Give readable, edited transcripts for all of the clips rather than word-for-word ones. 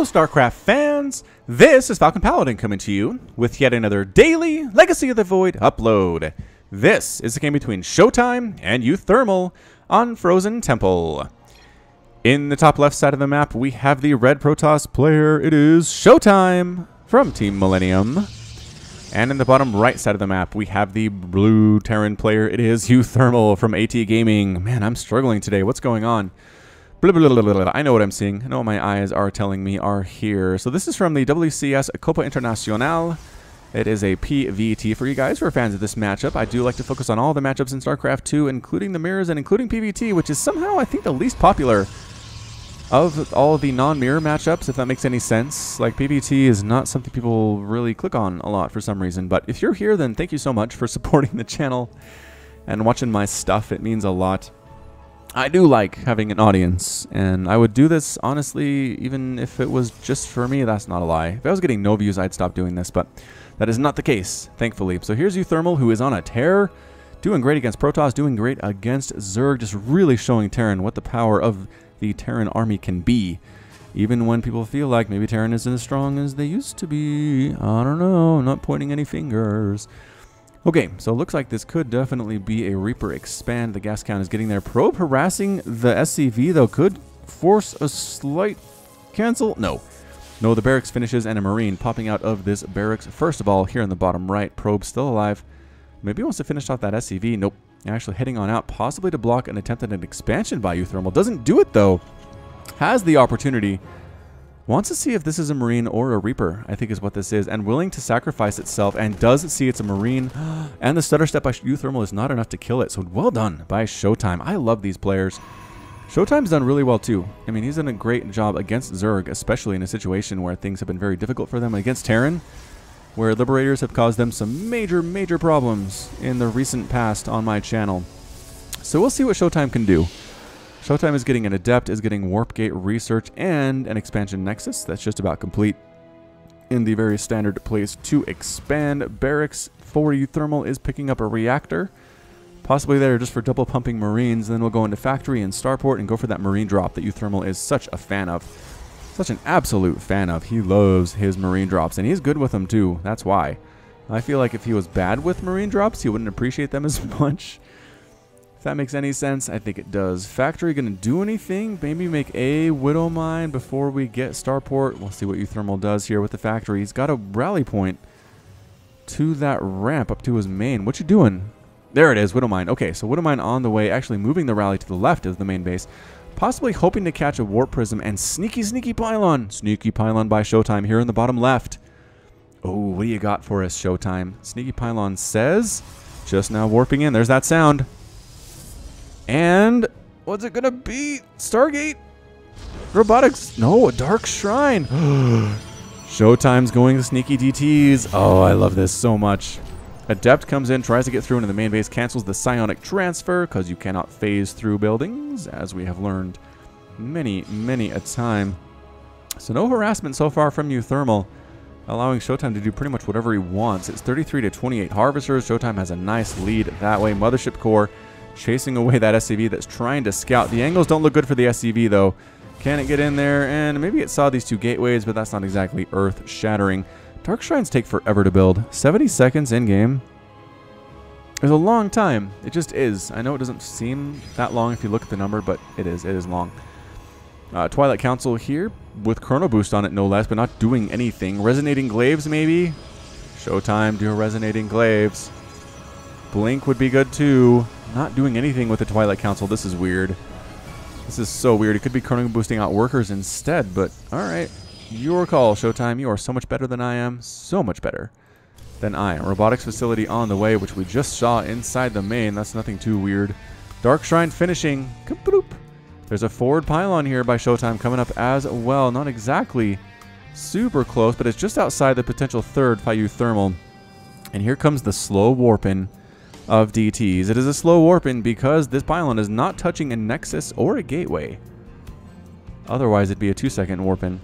StarCraft fans, this is Falcon Paladin coming to you with yet another daily Legacy of the Void upload. This is the game between ShoWTimE and uThermal on Frozen Temple. In the top left side of the map, we have the red Protoss player. It is ShoWTimE from Team Millennium. And in the bottom right side of the map, we have the blue Terran player. It is uThermal from AT Gaming. Man, I'm struggling today. What's going on? Blah, blah, blah, blah, blah. I know what I'm seeing. I know what my eyes are telling me are here. So this is from the WCS Copa Intercontinental. It is a PVT for you guys who are fans of this matchup. I do like to focus on all the matchups in StarCraft 2, including the mirrors and including PVT, which is somehow, I think, the least popular of all the non-mirror matchups, if that makes any sense. Like, PVT is not something people really click on a lot for some reason. But if you're here, then thank you so much for supporting the channel and watching my stuff. It means a lot. I do like having an audience, and I would do this, honestly, even if it was just for me. That's not a lie. If I was getting no views, I'd stop doing this, but that is not the case, thankfully. So here's uThermal, who is on a tear, doing great against Protoss, doing great against Zerg, just really showing Terran what the power of the Terran army can be, even when people feel like maybe Terran isn't as strong as they used to be. I don't know, I'm not pointing any fingers. Okay, so it looks like this could definitely be a Reaper expand. The gas count is getting there. Probe harassing the SCV, though, could force a slight cancel. No, the barracks finishes and a Marine popping out of this barracks. First of all, here in the bottom right, Probe still alive. Maybe he wants to finish off that SCV. Nope, actually heading on out, possibly to block an attempt at an expansion by uThermal. Doesn't do it, though. Has the opportunity. Wants to see if this is a Marine or a Reaper, I think is what this is, and willing to sacrifice itself, and does see it's a Marine. And the stutter step by uThermal is not enough to kill it, so well done by ShoWTimE. I love these players. ShoWTimE's done really well too. I mean, he's done a great job against Zerg, especially in a situation where things have been very difficult for them, against Terran, where Liberators have caused them some major problems in the recent past on my channel. So we'll see what ShoWTimE can do. ShoWTimE is getting an Adept, is getting Warp Gate Research, and an Expansion Nexus. That's just about complete in the very standard place to expand. Barracks for uThermal is picking up a Reactor, possibly there just for double pumping Marines. Then we'll go into Factory and Starport and go for that Marine drop that uThermal is such a fan of. Such an absolute fan of. He loves his Marine drops, and he's good with them too. That's why. I feel like if he was bad with Marine drops, he wouldn't appreciate them as much. If that makes any sense, I think it does. Factory gonna do anything? Maybe make a Widow Mine before we get Starport. We'll see what uThermal does here with the Factory. He's got a rally point to that ramp up to his main. What you doing? There it is, Widow Mine. Okay, so Widow Mine on the way, actually moving the rally to the left of the main base. Possibly hoping to catch a Warp Prism and sneaky pylon. Sneaky pylon by ShoWTimE here in the bottom left. Oh, what do you got for us, ShoWTimE? Sneaky pylon says, just now warping in. There's that sound. And what's it gonna be? Stargate? Robotics? No, a Dark Shrine. ShoWTimE's going to sneaky DTs. Oh, I love this so much. Adept comes in, tries to get through into the main base, cancels the psionic transfer because you cannot phase through buildings, as we have learned many a time. So no harassment so far from uThermal, allowing ShoWTimE to do pretty much whatever he wants. It's 33 to 28 Harvesters. ShoWTimE has a nice lead that way. Mothership Core chasing away that SCV that's trying to scout. The angles don't look good for the SCV, though. Can it get in there? And maybe it saw these two gateways, but that's not exactly earth-shattering. Dark Shrines take forever to build. 70 seconds in-game. It's a long time. It just is. I know it doesn't seem that long if you look at the number, but it is. It is long. Twilight Council here with Chrono Boost on it, no less, but not doing anything. Resonating Glaives, maybe? ShoWTimE, do a Resonating Glaives. Blink would be good, too. Not doing anything with the Twilight Council. This is weird. This is so weird. It could be Chrono Boosting out workers instead, but alright. Your call, ShoWTimE. You are so much better than I am. So much better than I am. Robotics facility on the way, which we just saw inside the main. That's nothing too weird. Dark Shrine finishing. Kaboop. There's a forward pylon here by ShoWTimE coming up as well. Not exactly super close, but it's just outside the potential third by uThermal. And here comes the slow warping of DTs. It is a slow warping because this pylon is not touching a nexus or a gateway. Otherwise, it'd be a 2-second warping.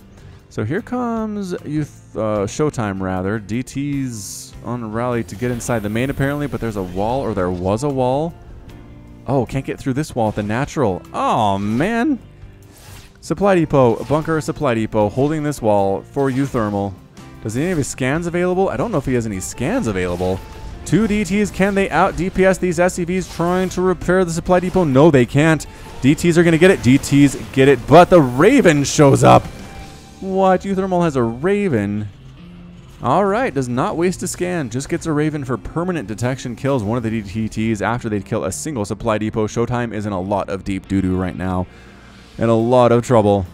So here comes ShoWTimE, rather. DTs on rally to get inside the main, apparently, but there's a wall, or there was a wall. Oh, can't get through this wall at the natural. Oh, man. Supply depot, bunker, supply depot, holding this wall for uThermal. Does he have any scans available? I don't know if he has any scans available. 2 DTs, can they out DPS these SCVs trying to repair the supply depot? No, they can't. DTs are going to get it. DTs get it, but the Raven shows up. What? uThermal has a Raven. All right, does not waste a scan. Just gets a Raven for permanent detection. Kills one of the DTs after they kill a single supply depot. ShoWTimE is in a lot of deep doo-doo right now. In a lot of trouble.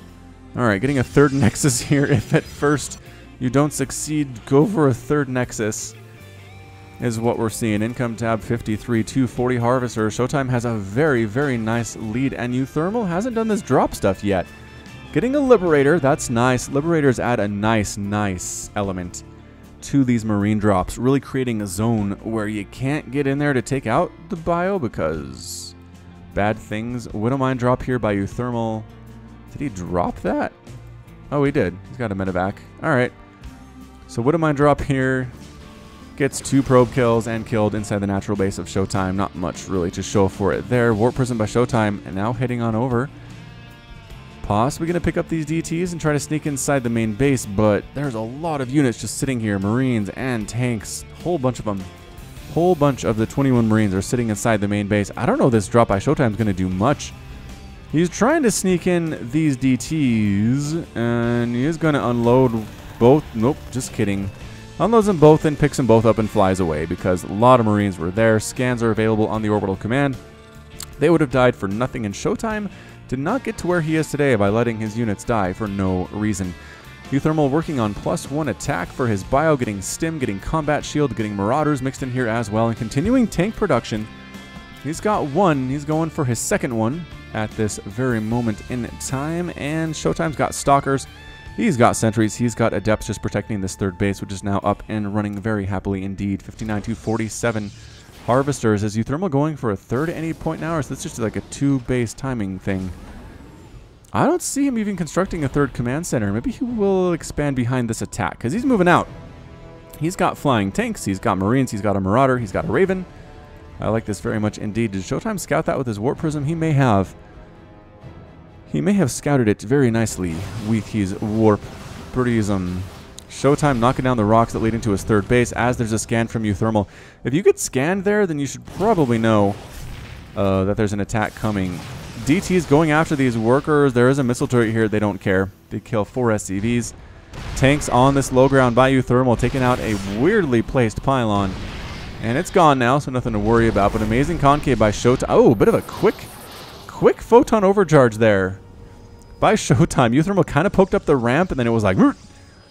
All right, getting a third Nexus here. If at first you don't succeed, go for a third Nexus. Is what we're seeing. Income tab 53, 240 Harvester. ShoWTimE has a very, very nice lead, and uThermal hasn't done this drop stuff yet. Getting a Liberator, that's nice. Liberators add a nice element to these Marine drops, really creating a zone where you can't get in there to take out the bio because bad things. Widowmine drop here by uThermal. Did he drop that? Oh, he did. He's got a medevac. All right. So Widowmine drop here. Gets 2 probe kills and killed inside the natural base of ShoWTimE. Not much really to show for it there. Warp Prison by ShoWTimE, and now heading on over. Possibly going to pick up these DTs and try to sneak inside the main base, but there's a lot of units just sitting here. Marines and tanks. Whole bunch of them. Whole bunch of the 21 Marines are sitting inside the main base. I don't know if this drop by ShoWTimE is going to do much. He's trying to sneak in these DTs, and he is going to unload both. Nope, just kidding. Unloads them both and picks them both up and flies away because a lot of Marines were there. Scans are available on the orbital command. They would have died for nothing, and ShoWTimE did not get to where he is today by letting his units die for no reason. uThermal working on +1 attack for his bio, getting stim, getting combat shield, getting marauders mixed in here as well, and continuing tank production. He's got 1. He's going for his second one at this very moment in time, and ShoWTimE's got stalkers. He's got sentries, he's got adepts just protecting this third base, which is now up and running very happily indeed. 59 to 47 harvesters. Is uThermal going for a third at any point now, or is this just like a 2-base timing thing? I don't see him even constructing a third command center. Maybe he will expand behind this attack, because he's moving out. He's got flying tanks, he's got Marines, he's got a Marauder, he's got a Raven. I like this very much indeed. Did ShoWTimE scout that with his Warp Prism? He may have. He may have scouted it very nicely with his Warp Prism. ShoWTimE knocking down the rocks that lead into his third base as there's a scan from uThermal. If you get scanned there, then you should probably know that there's an attack coming. DT is going after these workers. There is a missile turret here. They don't care. They kill 4 SCVs. Tanks on this low ground by uThermal, taking out a weirdly placed pylon. And it's gone now, so nothing to worry about. But amazing concave by ShoWTimE. Oh, a bit of a quick photon overcharge there by ShoWTimE. uThermal kind of poked up the ramp, and then it was like,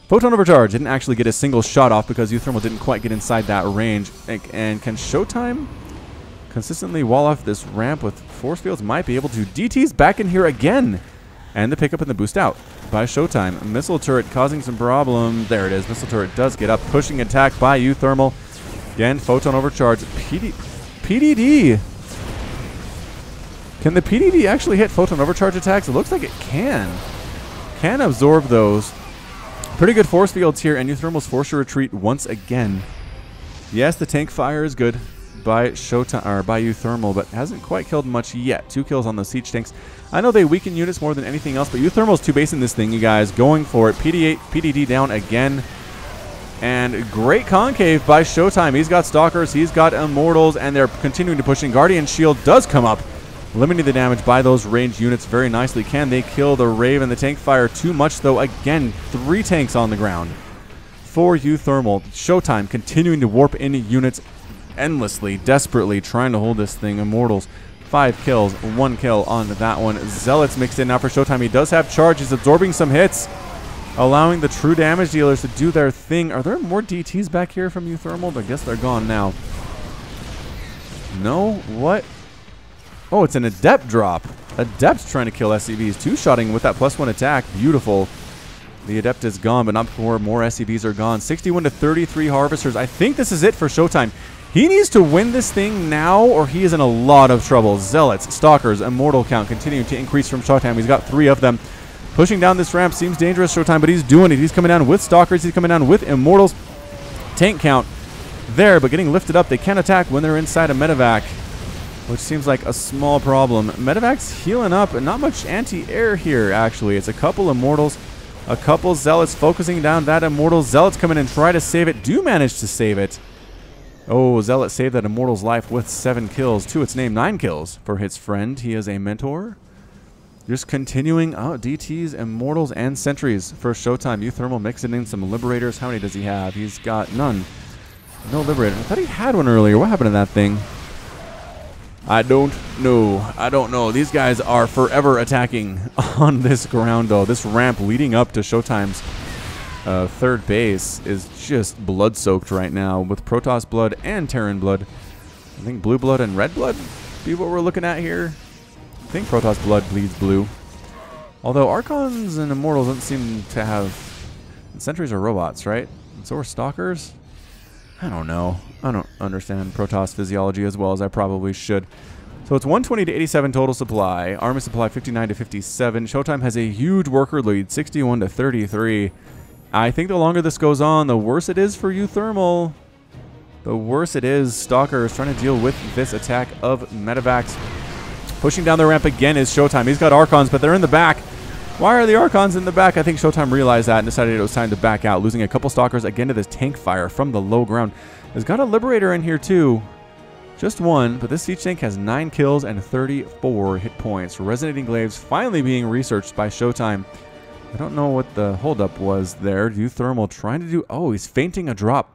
photon overcharge. Didn't actually get a single shot off because uThermal didn't quite get inside that range. And can ShoWTimE consistently wall off this ramp with force fields? Might be able to. DT's back in here again. And the pickup and the boost out by ShoWTimE. Missile turret causing some problem. There it is. Missile turret does get up. Pushing attack by uThermal. Again, photon overcharge. PDD. Can the PDD actually hit photon overcharge attacks? It looks like it can. Can absorb those. Pretty good force fields here, and uThermal's forced to retreat once again. Yes, the tank fire is good by ShoWTimE, or by uThermal, but hasn't quite killed much yet. 2 kills on those siege tanks. I know they weaken units more than anything else, but uThermal's 2-basing this thing, you guys. Going for it. PDD down again. And great concave by ShoWTimE. He's got stalkers, he's got immortals, and they're continuing to push in. Guardian shield does come up, limiting the damage by those ranged units very nicely. Can they kill the Raven? The tank fire too much, though. Again, 3 tanks on the ground for uThermal. ShoWTimE continuing to warp in units endlessly, desperately trying to hold this thing. Immortals, 5 kills, 1 kill on that one. Zealots mixed in now for ShoWTimE. He does have charge. He's absorbing some hits, allowing the true damage dealers to do their thing. Are there more DTs back here from uThermal? I guess they're gone now. No? What? Oh, it's an Adept drop. Adept's trying to kill SCVs. 2-shotting with that +1 attack. Beautiful. The Adept is gone, but not before more SCVs are gone. 61 to 33 harvesters. I think this is it for ShoWTimE. He needs to win this thing now, or he is in a lot of trouble. Zealots, Stalkers, Immortal count continuing to increase from ShoWTimE. He's got 3 of them. Pushing down this ramp seems dangerous, ShoWTimE, but he's doing it. He's coming down with Stalkers. He's coming down with Immortals. Tank count there, but getting lifted up. They can attack when they're inside a medevac. which seems like a small problem. Medevac's healing up, and not much anti-air here, actually. It's a couple Immortals, a couple Zealots focusing down that Immortal. Zealots come in and try to save it, do manage to save it. Oh, Zealot saved that Immortal's life with 7 kills. To its name, 9 kills for his friend. He is a mentor. Just continuing. Oh, DTs, Immortals, and Sentries for ShoWTimE. uThermal mixing in some Liberators. How many does he have? He's got none. No Liberator. I thought he had one earlier. What happened to that thing? I don't know. I don't know. These guys are forever attacking on this ground, though. This ramp leading up to ShoWTimE's third base is just blood-soaked right now with Protoss blood and Terran blood. I think blue blood and red blood be what we're looking at here. I think Protoss blood bleeds blue. Although Archons and Immortals don't seem to have... Sentries are robots, right? And so are Stalkers? I don't know. I don't understand Protoss physiology as well as I probably should. So it's 120 to 87 total supply. Army supply 59 to 57. ShoWTimE has a huge worker lead, 61 to 33. I think the longer this goes on, the worse it is for uThermal. The worse it is. Stalker is trying to deal with this attack of Medevacs. Pushing down the ramp again is ShoWTimE. He's got Archons, but they're in the back. Why are the Archons in the back? I think ShoWTimE realized that and decided it was time to back out, losing a couple Stalkers again to this tank fire from the low ground. He's got a Liberator in here too. Just one, but this siege tank has 9 kills and 34 hit points. Resonating Glaives finally being researched by ShoWTimE. I don't know what the holdup was there. uThermal trying to do... Oh, he's feinting a drop.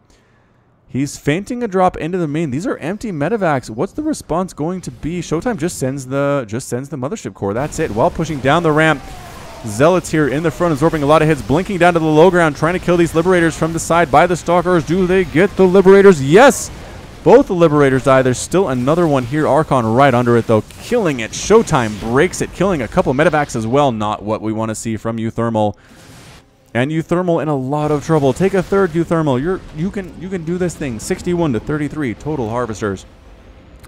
He's feinting a drop into the main. These are empty Medevacs. What's the response going to be? ShoWTimE just sends the Mothership Core. That's it. While pushing down the ramp, Zealots here in the front, absorbing a lot of hits, blinking down to the low ground, trying to kill these Liberators from the side by the Stalkers. Do they get the Liberators? Yes! Both the Liberators die. There's still another one here. Archon right under it, though, killing it. ShoWTimE breaks it, killing a couple Medevacs as well. Not what we want to see from uThermal. And uThermal in a lot of trouble. Take a third, uThermal. You can do this thing. 61 to 33 total Harvesters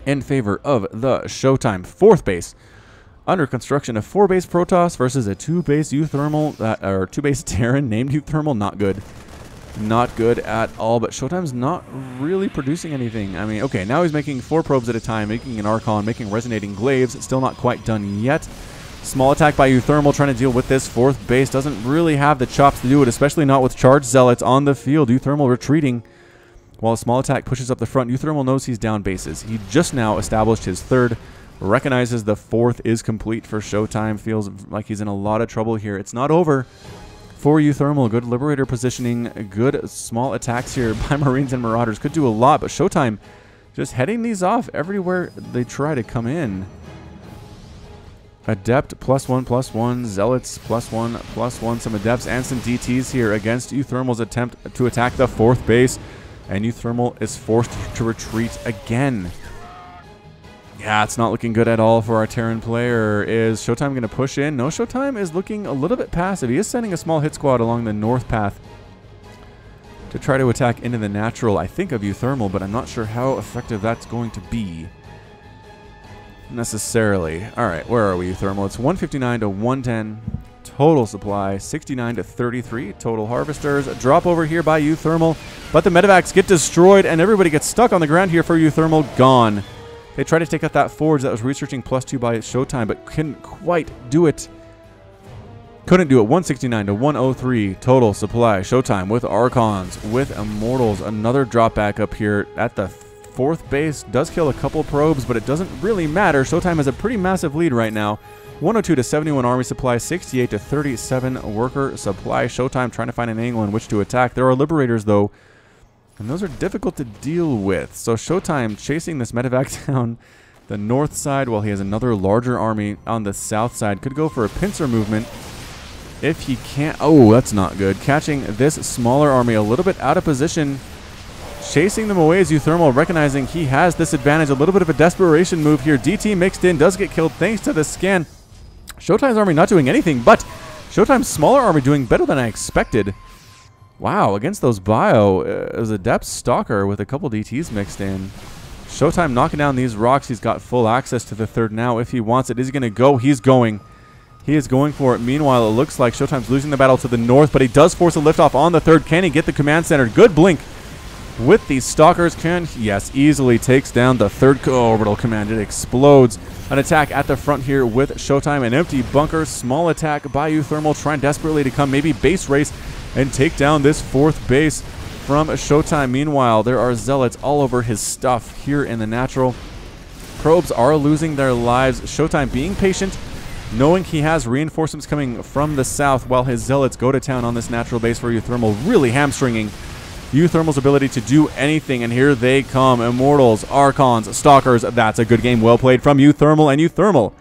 in favor of the ShoWTimE. Fourth base under construction. A 4-base Protoss versus a 2-base uThermal, or 2-base Terran named uThermal. Not good. Not good at all, but ShoWTimE's not really producing anything. I mean, okay, now he's making 4 probes at a time, making an Archon, making Resonating Glaives. It's still not quite done yet. Small attack by uThermal trying to deal with this 4th base. Doesn't really have the chops to do it, especially not with charged Zealots on the field. uThermal retreating while a small attack pushes up the front. uThermal knows he's down bases. He just now established his 3rd, recognizes the 4th is complete for ShoWTimE. Feels like he's in a lot of trouble here. It's not over for uThermal. Good Liberator positioning, good small attacks here by Marines and Marauders. Could do a lot, but ShoWTimE just heading these off everywhere they try to come in. Adept +1/+1, Zealots +1/+1, some Adepts and some DTs here against uThermal's attempt to attack the 4th base, and uThermal is forced to retreat again. Yeah, it's not looking good at all for our Terran player. Is ShoWTimE going to push in? No, ShoWTimE is looking a little bit passive. He is sending a small hit squad along the north path to try to attack into the natural, I think, of uThermal, but I'm not sure how effective that's going to be necessarily. All right, where are we, uThermal? It's 159 to 110 total supply, 69 to 33 total Harvesters. A drop over here by uThermal, but the Medevacs get destroyed, and everybody gets stuck on the ground here for uThermal. Gone. They tried to take out that Forge that was researching +2 by ShoWTimE, but couldn't quite do it. Couldn't do it. 169 to 103 total supply. ShoWTimE with Archons, with Immortals. Another drop back up here at the 4th base. Does kill a couple probes, but it doesn't really matter. ShoWTimE has a pretty massive lead right now. 102 to 71 army supply, 68 to 37 worker supply. ShoWTimE trying to find an angle in which to attack. There are Liberators, though, and those are difficult to deal with. So ShoWTimE chasing this Medevac down the north side while he has another larger army on the south side. Could go for a pincer movement if he can't. Oh, that's not good. Catching this smaller army a little bit out of position. Chasing them away as uThermal, recognizing he has this advantage. A little bit of a desperation move here. DT mixed in, does get killed thanks to the scan. ShoWTimE's army not doing anything, but ShoWTimE's smaller army doing better than I expected. Wow, against those bio, it was a Adept Stalker with a couple DTs mixed in. ShoWTimE knocking down these rocks. He's got full access to the 3rd now if he wants it. Is he going to go? He's going. He is going for it. Meanwhile, it looks like ShoWTimE's losing the battle to the north, but he does force a liftoff on the 3rd. Can he get the command center? Good blink with these Stalkers. Can, yes, easily takes down the third orbital command. It explodes. An attack at the front here with ShoWTimE. An empty bunker. Small attack by uThermal, trying desperately to come maybe base race and take down this fourth base from ShoWTimE. Meanwhile, there are zealots all over his stuff here in the natural. Probes are losing their lives. ShoWTimE being patient, knowing he has reinforcements coming from the south, while his zealots go to town on this natural base for uThermal, really hamstringing uThermal's ability to do anything. And here they come. Immortals, Archons, Stalkers. That's a good game. Well played from uThermal, and uThermal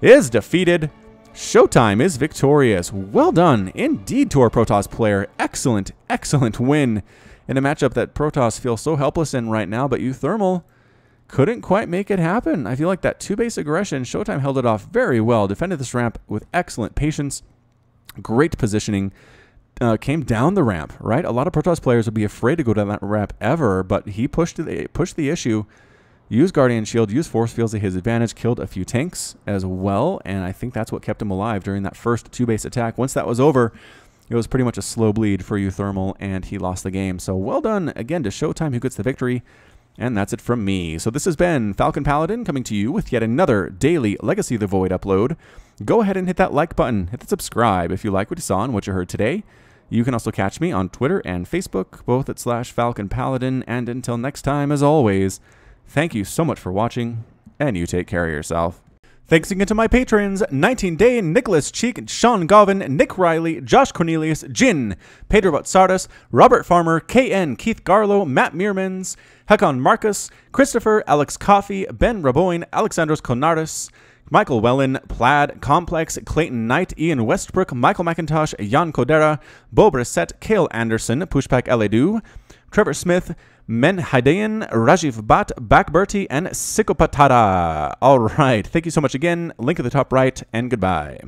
is defeated. ShoWTimE is victorious. Well done indeed to our Protoss player. Excellent, excellent win in a matchup that Protoss feels so helpless in right now, but uThermal couldn't quite make it happen. I feel like that two-base aggression, ShoWTimE held it off very well, defended this ramp with excellent patience, great positioning, came down the ramp, right? A lot of Protoss players would be afraid to go down that ramp ever, but he pushed the issue, used Guardian Shield, used Force Fields to his advantage, killed a few tanks as well, and I think that's what kept him alive during that first two-base attack. Once that was over, it was pretty much a slow bleed for uThermal, and he lost the game. So well done again to ShoWTimE, who gets the victory. And that's it from me. So this has been Falcon Paladin coming to you with yet another daily Legacy of the Void upload. Go ahead and hit that like button, hit the subscribe if you like what you saw and what you heard today. You can also catch me on Twitter and Facebook, both at /Falcon Paladin. And until next time, as always, thank you so much for watching, and you take care of yourself. Thanks again to my patrons, 19 Day, Nicholas Cheek, Sean Govin, Nick Riley, Josh Cornelius, Jin, Pedro Batsardas, Robert Farmer, KN, Keith Garlow, Matt Meermans, Hekon Marcus, Christopher, Alex Coffey, Ben Raboin, Alexandros Konardis, Michael Wellen, Plaid, Complex, Clayton Knight, Ian Westbrook, Michael McIntosh, Jan Kodera, Bo Brissett, Kale Anderson, Pushpak Eledu, Trevor Smith, Men Hadayan, Rajiv Bhatt, Bakberti, and Sikopatara. All right. Thank you so much again. Link at the top right, and goodbye.